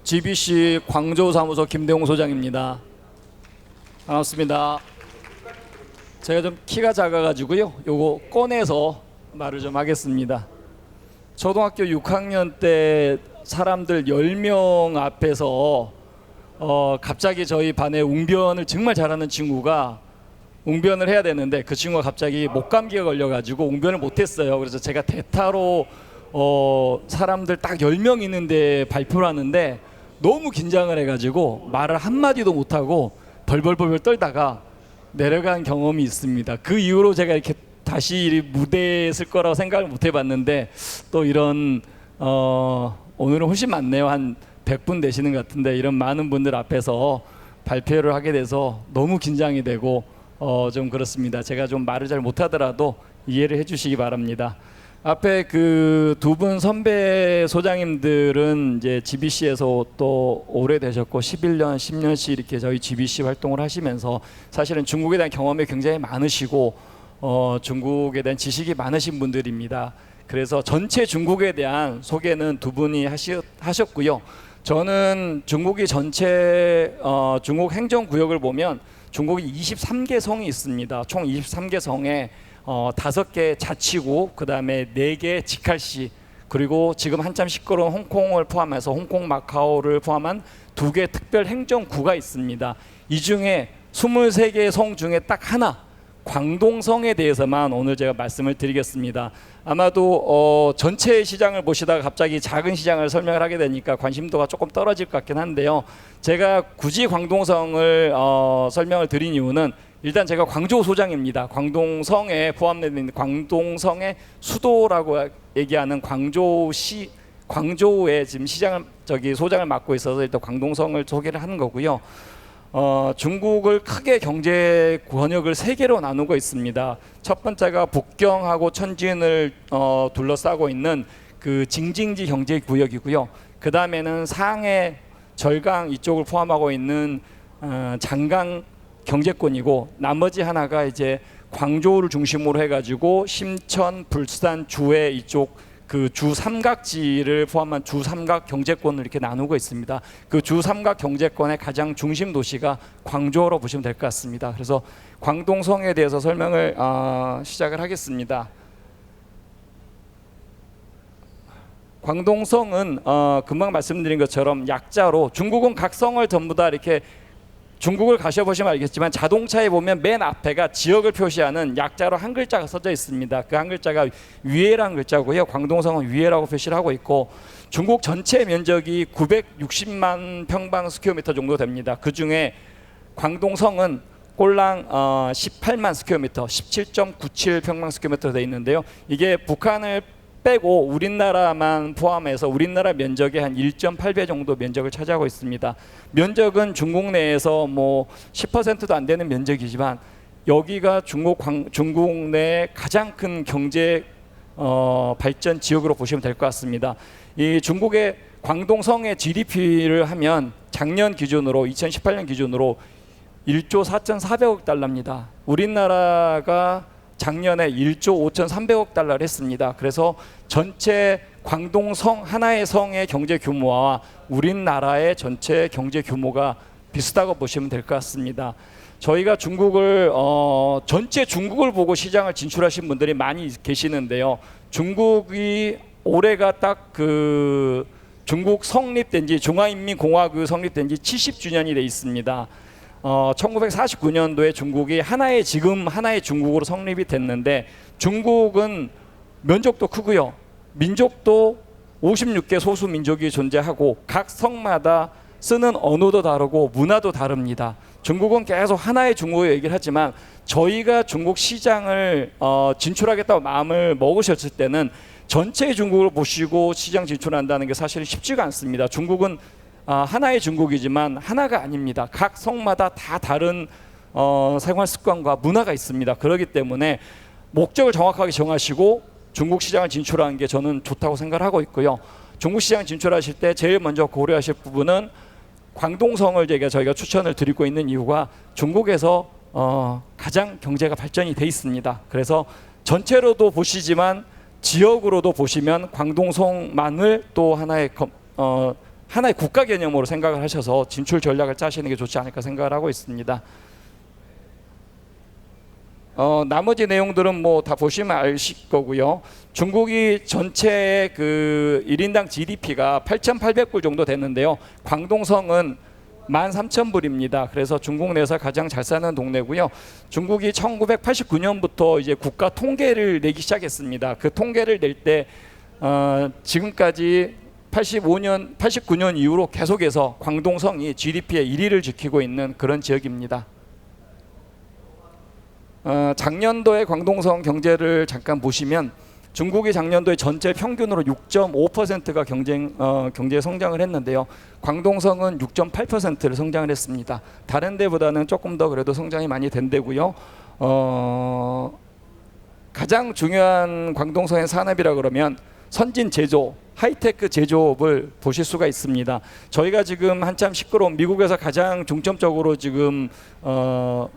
GBC 광저우 사무소 김대웅 소장입니다. 반갑습니다. 제가 좀 키가 작아가지고요. 요거 꺼내서 말을 좀 하겠습니다. 초등학교 6학년 때 사람들 10명 앞에서 갑자기 저희 반에 웅변을 정말 잘하는 친구가 웅변을 해야 되는데 그 친구가 갑자기 목감기가 걸려가지고 웅변을 못했어요. 그래서 제가 대타로 사람들 딱 10명 있는데 발표를 하는데 너무 긴장을 해가지고 말을 한마디도 못하고 벌벌벌 떨다가 내려간 경험이 있습니다. 그 이후로 제가 이렇게 다시 무대에 쓸 거라고 생각을 못 해봤는데 또 이런 오늘은 훨씬 많네요. 한 100분 되시는 것 같은데 이런 많은 분들 앞에서 발표를 하게 돼서 너무 긴장이 되고 좀 그렇습니다. 제가 좀 말을 잘 못하더라도 이해를 해주시기 바랍니다. 앞에 그 두 분 선배 소장님들은 이제 GBC에서 또 오래되셨고 11년, 10년씩 이렇게 저희 GBC 활동을 하시면서 사실은 중국에 대한 경험이 굉장히 많으시고 중국에 대한 지식이 많으신 분들입니다. 그래서 전체 중국에 대한 소개는 두 분이 하셨고요. 저는 중국이 전체 중국 행정구역을 보면 중국이 23개 성이 있습니다. 총 23개 성에 5개 자치구, 그 다음에 4개 직할시, 그리고 지금 한참 시끄러운 홍콩을 포함해서 홍콩 마카오를 포함한 2개 특별 행정구가 있습니다. 이 중에 23개 성 중에 딱 하나, 광동성에 대해서만 오늘 제가 말씀을 드리겠습니다. 아마도 전체 시장을 보시다가 갑자기 작은 시장을 설명을 하게 되니까 관심도가 조금 떨어질 것 같긴 한데요. 제가 굳이 광동성을 설명을 드린 이유는 일단 제가 광저우 소장입니다. 광동성에 포함되는 광동성의 수도라고 얘기하는 광저우시, 광저우에 지금 시장을 소장을 맡고 있어서 일단 광동성을 소개를 하는 거고요. 중국을 크게 경제 권역을 3개로 나누고 있습니다. 첫 번째가 북경하고 천진을 둘러싸고 있는 그 징징지 경제 구역이고요. 그 다음에는 상해, 절강 이쪽을 포함하고 있는 장강 경제권이고, 나머지 하나가 이제 광저우를 중심으로 해가지고 심천, 불산, 주해 이쪽 그 주삼각지를 포함한 주삼각 경제권을 이렇게 나누고 있습니다. 그 주삼각 경제권의 가장 중심 도시가 광저우로 보시면 될 것 같습니다. 그래서 광동성에 대해서 설명을 시작을 하겠습니다. 광동성은 금방 말씀드린 것처럼 약자로, 중국은 각 성을 전부 다 이렇게, 중국을 가셔보시면 알겠지만 자동차에 보면 맨 앞에가 지역을 표시하는 약자로 한 글자가 써져 있습니다. 그 한 글자가 위해라는 글자고요. 광동성은 위해라고 표시를 하고 있고, 중국 전체 면적이 960만 평방스퀘어미터 정도 됩니다. 그 중에 광동성은 꼴랑 18만 스퀘어미터, 17.97 평방스퀘어미터 되어 있는데요. 이게 북한을 빼고 우리나라만 포함해서 우리나라 면적의 한 1.8배 정도 면적을 차지하고 있습니다. 면적은 중국 내에서 뭐 10%도 안 되는 면적이지만 여기가 중국 내 가장 큰 경제 발전 지역으로 보시면 될 것 같습니다. 이 중국의 광동성의 GDP를 하면 작년 기준으로 2018년 기준으로 1조 4,400억 달러입니다. 우리나라가 작년에 1조 5,300억 달러를 했습니다. 그래서 전체 광동성 하나의 성의 경제 규모와 우리나라의 전체 경제 규모가 비슷하고 보시면 될 것 같습니다. 저희가 중국을 전체 중국을 보고 시장을 진출하신 분들이 많이 계시는데요. 중국이 올해가 딱 그 중국 성립된 지, 중화인민공화국 성립된 지 70주년이 돼 있습니다. 1949년도에 중국이 지금 하나의 중국으로 성립이 됐는데, 중국은 면적도 크고요, 민족도 56개 소수 민족이 존재하고 각 성마다 쓰는 언어도 다르고 문화도 다릅니다. 중국은 계속 하나의 중국을 얘기를 하지만 저희가 중국 시장을 진출하겠다고 마음을 먹으셨을 때는 전체 중국을 보시고 시장 진출한다는 게 사실은 쉽지가 않습니다. 중국은 하나의 중국이지만 하나가 아닙니다. 각 성마다 다 다른 생활 습관과 문화가 있습니다. 그렇기 때문에 목적을 정확하게 정하시고 중국 시장을 진출하는 게 저는 좋다고 생각을 하고 있고요. 중국 시장 진출하실 때 제일 먼저 고려하실 부분은 광동성을 저희가 추천을 드리고 있는 이유가 중국에서 가장 경제가 발전이 돼 있습니다. 그래서 전체로도 보시지만 지역으로도 보시면 광동성만을 또 하나의 하나의 국가 개념으로 생각을 하셔서 진출 전략을 짜시는 게 좋지 않을까 생각을 하고 있습니다. 나머지 내용들은 뭐 다 보시면 아실 거고요. 중국이 전체 그 1인당 GDP가 8,800불 정도 됐는데요. 광동성은 13,000불입니다. 그래서 중국 내에서 가장 잘 사는 동네고요. 중국이 1989년부터 이제 국가 통계를 내기 시작했습니다. 그 통계를 낼 때 지금까지 89년 이후로 계속해서 광동성이 GDP의 1위를 지키고 있는 그런 지역입니다. 작년도의 광동성 경제를 잠깐 보시면 중국이 작년도에 전체 평균으로 6.5%가 경제 성장을 했는데요. 광동성은 6.8%를 성장을 했습니다. 다른 데보다는 조금 더 그래도 성장이 많이 된 데고요. 가장 중요한 광동성의 산업이라 그러면 선진 제조, 하이테크 제조업을 보실 수가 있습니다. 저희가 지금 한참 시끄러운 미국에서 가장 중점적으로 지금 뭐라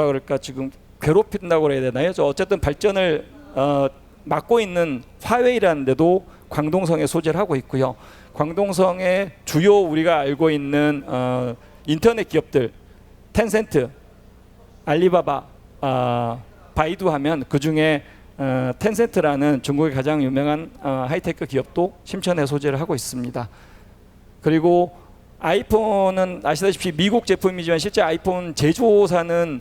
그럴까 지금 괴롭힌다고 그래야 되나요? 어쨌든 발전을 막고 있는 화웨이라는 데도 광동성에 소재를 하고 있고요. 광동성의 주요 우리가 알고 있는 인터넷 기업들 텐센트, 알리바바, 바이두 하면 그 중에 텐센트라는 중국의 가장 유명한 하이테크 기업도 심천에 소재를 하고 있습니다. 그리고 아이폰은 아시다시피 미국 제품이지만 실제 아이폰 제조사는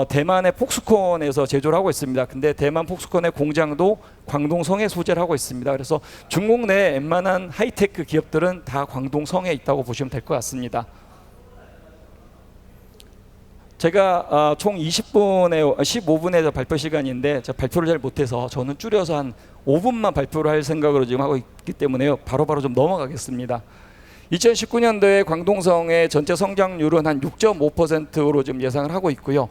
대만의 폭스콘에서 제조를 하고 있습니다. 근데 대만 폭스콘의 공장도 광동성에 소재를 하고 있습니다. 그래서 중국 내 웬만한 하이테크 기업들은 다 광동성에 있다고 보시면 될 것 같습니다. 제가 총 15분에서 발표 시간인데 제가 발표를 잘 못해서 저는 줄여서 한 5분만 발표를 할 생각으로 지금 하고 있기 때문에요. 바로바로 좀 넘어가겠습니다. 2019년도에 광동성의 전체 성장률은 한 6.5%로 지금 예상을 하고 있고요.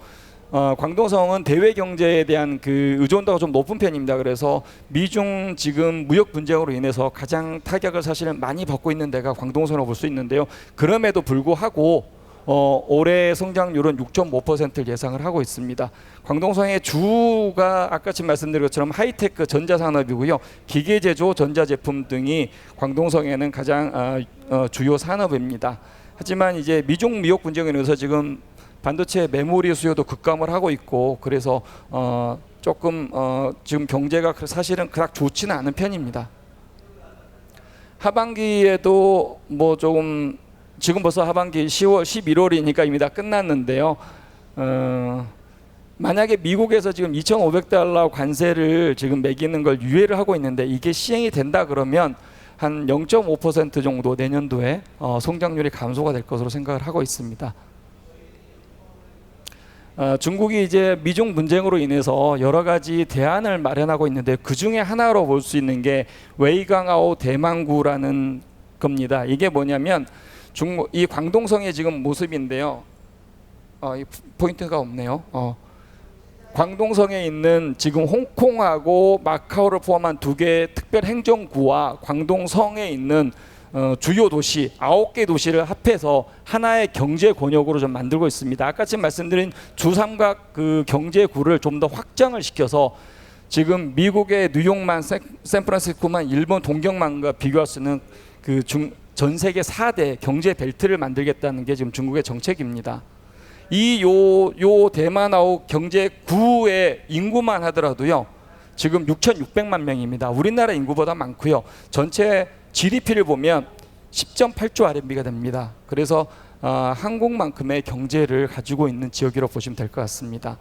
광동성은 대외 경제에 대한 그 의존도가 좀 높은 편입니다. 그래서 미중 지금 무역 분쟁으로 인해서 가장 타격을 사실은 많이 받고 있는 데가 광동성으로 볼 수 있는데요. 그럼에도 불구하고 올해 성장률은 6.5%를 예상을 하고 있습니다. 광동성의 주가 아까 지금 말씀드린 것처럼 하이테크 전자산업이고요. 기계제조, 전자제품 등이 광동성에는 가장 주요 산업입니다. 하지만 이제 미중 무역 분쟁에 의해서 지금 반도체 메모리 수요도 급감을 하고 있고 그래서 조금 지금 경제가 사실은 그닥 좋지는 않은 편입니다. 하반기에도 뭐 조금 지금 벌써 하반기 10월, 11월이니까 이미 다 끝났는데요. 만약에 미국에서 지금 $2,500 관세를 지금 매기는 걸 유예를 하고 있는데 이게 시행이 된다 그러면 한 0.5% 정도 내년도에 성장률이 감소가 될 것으로 생각을 하고 있습니다. 중국이 이제 미중 분쟁으로 인해서 여러 가지 대안을 마련하고 있는데 그 중에 하나로 볼 수 있는 게 웨이강아오 대망구라는 겁니다. 이게 뭐냐면 이 광동성의 지금 모습인데요. 이 포인트가 없네요. 광동성에 있는 지금 홍콩하고 마카오를 포함한 2개 특별 행정구와 광동성에 있는 주요 도시 9개 도시를 합해서 하나의 경제 권역으로 좀 만들고 있습니다. 아까 지금 말씀드린 주삼각 그 경제구를 좀 더 확장을 시켜서 지금 미국의 뉴욕만, 샌프란시스코만, 일본 동경만과 비교할 수 있는 그 전 세계 4대 경제 벨트를 만들겠다는 게 지금 중국의 정책입니다. 요 대만아웃 경제구의 인구만 하더라도요. 지금 6,600만 명입니다. 우리나라 인구보다 많고요. 전체 GDP를 보면 10.8조 RMB가 됩니다. 그래서 한국만큼의 경제를 가지고 있는 지역이라고 보시면 될 것 같습니다.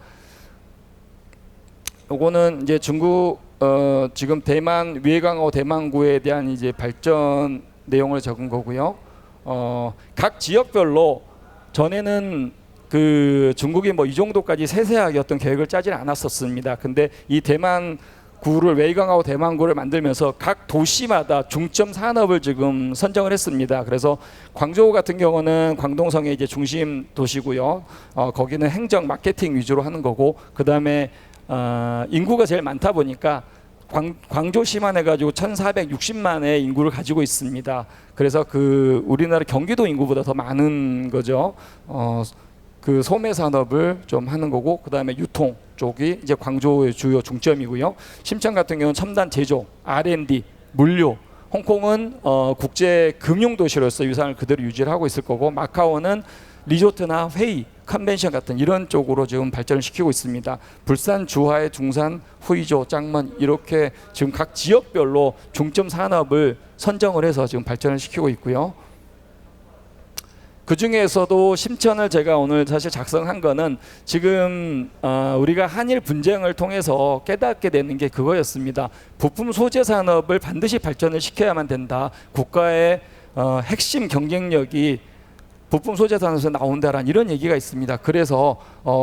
요거는 이제 중국 지금 대만 웨이강아오 대망구에 대한 이제 발전 내용을 적은 거고요. 각 지역별로 전에는 그 중국이 뭐 이 정도까지 세세하게 어떤 계획을 짜지는 않았었습니다. 근데 이 대만구를 웨이강아오 대만구를 만들면서 각 도시마다 중점 산업을 지금 선정을 했습니다. 그래서 광저우 같은 경우는 광동성의 이제 중심 도시고요. 거기는 행정 마케팅 위주로 하는 거고 그 다음에 인구가 제일 많다 보니까 광저우시만 해가지고 1,460만의 인구를 가지고 있습니다. 그래서 그 우리나라 경기도 인구보다 더 많은 거죠. 그 소매 산업을 좀 하는 거고 그 다음에 유통 쪽이 이제 광저우의 주요 중점이고요. 심천 같은 경우는 첨단 제조, R&D, 물류, 홍콩은 국제 금융 도시로서 위상을 그대로 유지를 하고 있을 거고, 마카오는 리조트나 회의, 컨벤션 같은 이런 쪽으로 지금 발전을 시키고 있습니다. 불산, 주하이, 중산, 후이조, 짱먼 이렇게 지금 각 지역별로 중점 산업을 선정을 해서 지금 발전을 시키고 있고요. 그 중에서도 심천을 제가 오늘 사실 작성한 거는 지금 우리가 한일 분쟁을 통해서 깨닫게 되는 게 그거였습니다. 부품 소재 산업을 반드시 발전을 시켜야만 된다. 국가의 핵심 경쟁력이 부품 소재 산업에서 나온다라는 이런 얘기가 있습니다. 그래서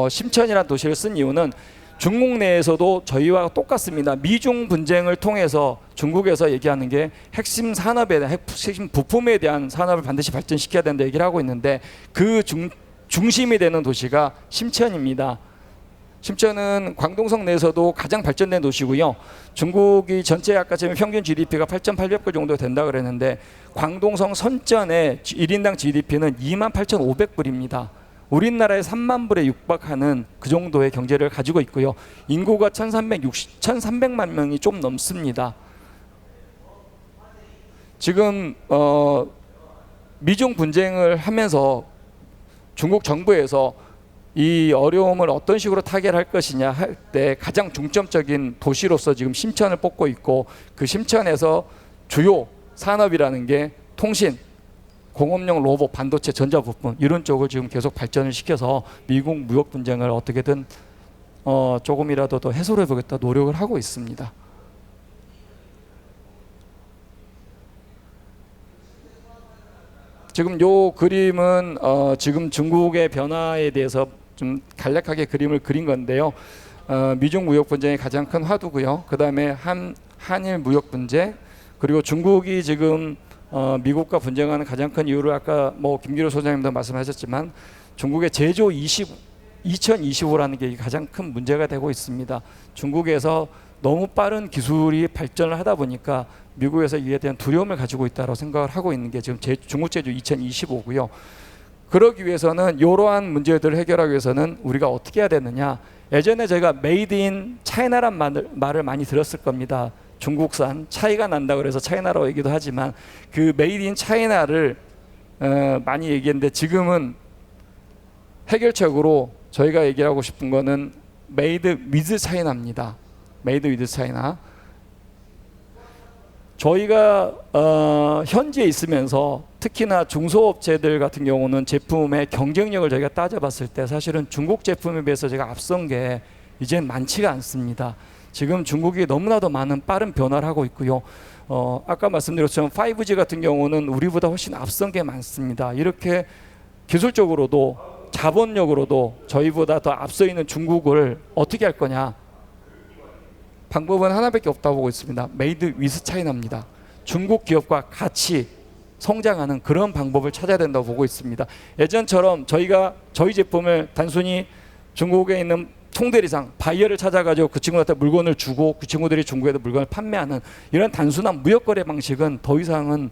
심천이라는 도시를 쓴 이유는 중국 내에서도 저희와 똑같습니다. 미중 분쟁을 통해서 중국에서 얘기하는 게 핵심 산업에 대한, 핵심 부품에 대한 산업을 반드시 발전시켜야 된다 얘기를 하고 있는데, 그 중심이 되는 도시가 심천입니다. 심천은 광동성 내에서도 가장 발전된 도시고요. 중국이 전체 아까 지금 평균 GDP가 8,800불 정도 된다 그랬는데, 광동성 선전의 1인당 GDP는 28,500불입니다. 우리나라의 3만 불에 육박하는 그 정도의 경제를 가지고 있고요. 인구가 1,300만 명이 좀 넘습니다. 지금 미중 분쟁을 하면서 중국 정부에서 이 어려움을 어떤 식으로 타개할 것이냐 할 때 가장 중점적인 도시로서 지금 심천을 뽑고 있고, 그 심천에서 주요 산업이라는 게 통신, 공업용 로봇, 반도체, 전자부품 이런 쪽을 지금 계속 발전을 시켜서 미국 무역 분쟁을 어떻게든 조금이라도 더 해소를 해보겠다 노력을 하고 있습니다. 지금 요 그림은 지금 중국의 변화에 대해서 좀 간략하게 그림을 그린 건데요. 미중 무역 분쟁이 가장 큰 화두고요. 그 다음에 한일 무역 분쟁, 그리고 중국이 지금 미국과 분쟁하는 가장 큰 이유를 아까 뭐 김기로 소장님도 말씀하셨지만 중국의 제조 2025라는 게 가장 큰 문제가 되고 있습니다. 중국에서 너무 빠른 기술이 발전을 하다 보니까 미국에서 이에 대한 두려움을 가지고 있다고 생각을 하고 있는 게 지금 중국 제조 2025고요. 그러기 위해서는 이러한 문제들을 해결하기 위해서는 우리가 어떻게 해야 되느냐. 예전에 제가 메이드 인 차이나란 말을 많이 들었을 겁니다. 중국산 차이가 난다 그래서 차이나라고 얘기도 하지만 그 메이드 인 차이나를 많이 얘기했는데, 지금은 해결책으로 저희가 얘기하고 싶은 거는 메이드 위즈 차이나입니다. 메이드 위즈 차이나. 저희가 현지에 있으면서 특히나 중소업체들 같은 경우는 제품의 경쟁력을 저희가 따져봤을 때 사실은 중국 제품에 비해서 제가 앞선 게 이젠 많지가 않습니다. 지금 중국이 너무나도 많은 빠른 변화를 하고 있고요. 아까 말씀드렸지만 5G 같은 경우는 우리보다 훨씬 앞선 게 많습니다. 이렇게 기술적으로도 자본력으로도 저희보다 더 앞서 있는 중국을 어떻게 할 거냐. 방법은 하나밖에 없다고 보고 있습니다. 메이드 위스 차이나입니다. 중국 기업과 같이 성장하는 그런 방법을 찾아야 된다고 보고 있습니다. 예전처럼 저희 제품을 단순히 중국에 있는 총대리상 바이어를 찾아가지고 그 친구한테 물건을 주고 그 친구들이 중국에도 물건을 판매하는 이런 단순한 무역거래 방식은 더 이상은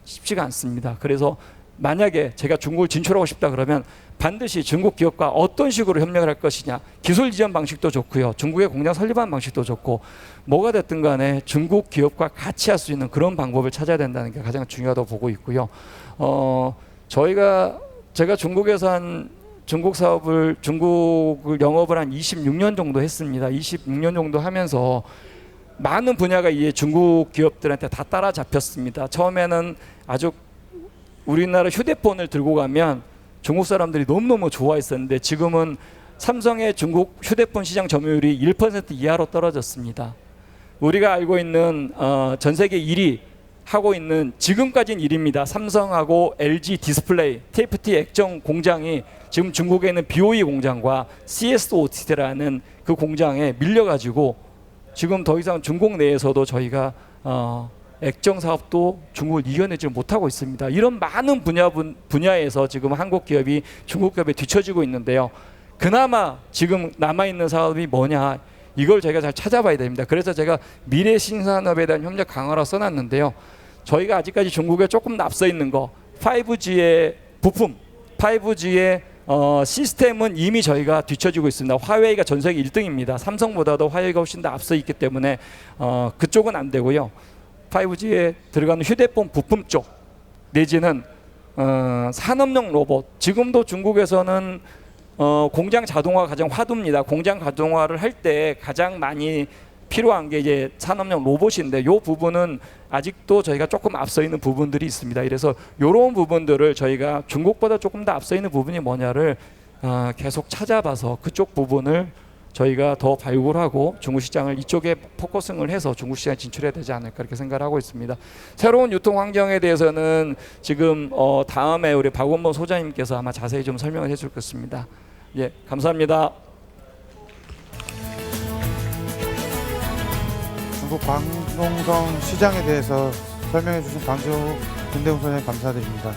쉽지가 않습니다. 그래서 만약에 제가 중국을 진출하고 싶다 그러면 반드시 중국 기업과 어떤 식으로 협력을 할 것이냐. 기술 지원 방식도 좋고요. 중국의 공장 설립하는 방식도 좋고, 뭐가 됐든 간에 중국 기업과 같이 할 수 있는 그런 방법을 찾아야 된다는 게 가장 중요하다고 보고 있고요. 제가 중국에서 한 중국을 영업을 한 26년 정도 했습니다. 26년 정도 하면서 많은 분야가 이제 중국 기업들한테 다 따라잡혔습니다. 처음에는 아주 우리나라 휴대폰을 들고 가면 중국 사람들이 너무너무 좋아했었는데, 지금은 삼성의 중국 휴대폰 시장 점유율이 1% 이하로 떨어졌습니다. 우리가 알고 있는 전 세계 1위 하고 있는, 지금까지는 1위입니다. 삼성하고 LG 디스플레이, TFT 액정 공장이 지금 중국에 있는 BOE 공장과 CSOT라는 그 공장에 밀려가지고 지금 더 이상 중국 내에서도 저희가 액정 사업도 중국을 이겨내지 못하고 있습니다. 이런 많은 분야에서 지금 한국 기업이 중국 기업에 뒤처지고 있는데요. 그나마 지금 남아있는 사업이 뭐냐, 이걸 저희가 잘 찾아봐야 됩니다. 그래서 제가 미래 신산업에 대한 협력 강화로 써놨는데요. 저희가 아직까지 중국에 조금 앞서 있는 거, 5G의 부품, 5G의 시스템은 이미 저희가 뒤처지고 있습니다. 화웨이가 전 세계 1등입니다. 삼성보다도 화웨이가 훨씬 더 앞서 있기 때문에 그쪽은 안 되고요. 5G에 들어가는 휴대폰 부품 쪽 내지는 산업용 로봇, 지금도 중국에서는 공장 자동화가 가장 화두입니다. 공장 자동화를 할 때 가장 많이 필요한 게 이제 산업용 로봇인데, 이 부분은 아직도 저희가 조금 앞서 있는 부분들이 있습니다. 그래서 이런 부분들을 저희가 중국보다 조금 더 앞서 있는 부분이 뭐냐를 계속 찾아봐서 그쪽 부분을 저희가 더 발굴하고 중국 시장을 이쪽에 포커싱을 해서 중국 시장에 진출해야 되지 않을까 이렇게 생각을 하고 있습니다. 새로운 유통 환경에 대해서는 지금 다음에 우리 박원범 소장님께서 아마 자세히 좀 설명을 해줄 것입니다. 예, 감사합니다. 중국 광동성 시장에 대해서 설명해 주신 광주 김대웅 소장님 감사드립니다.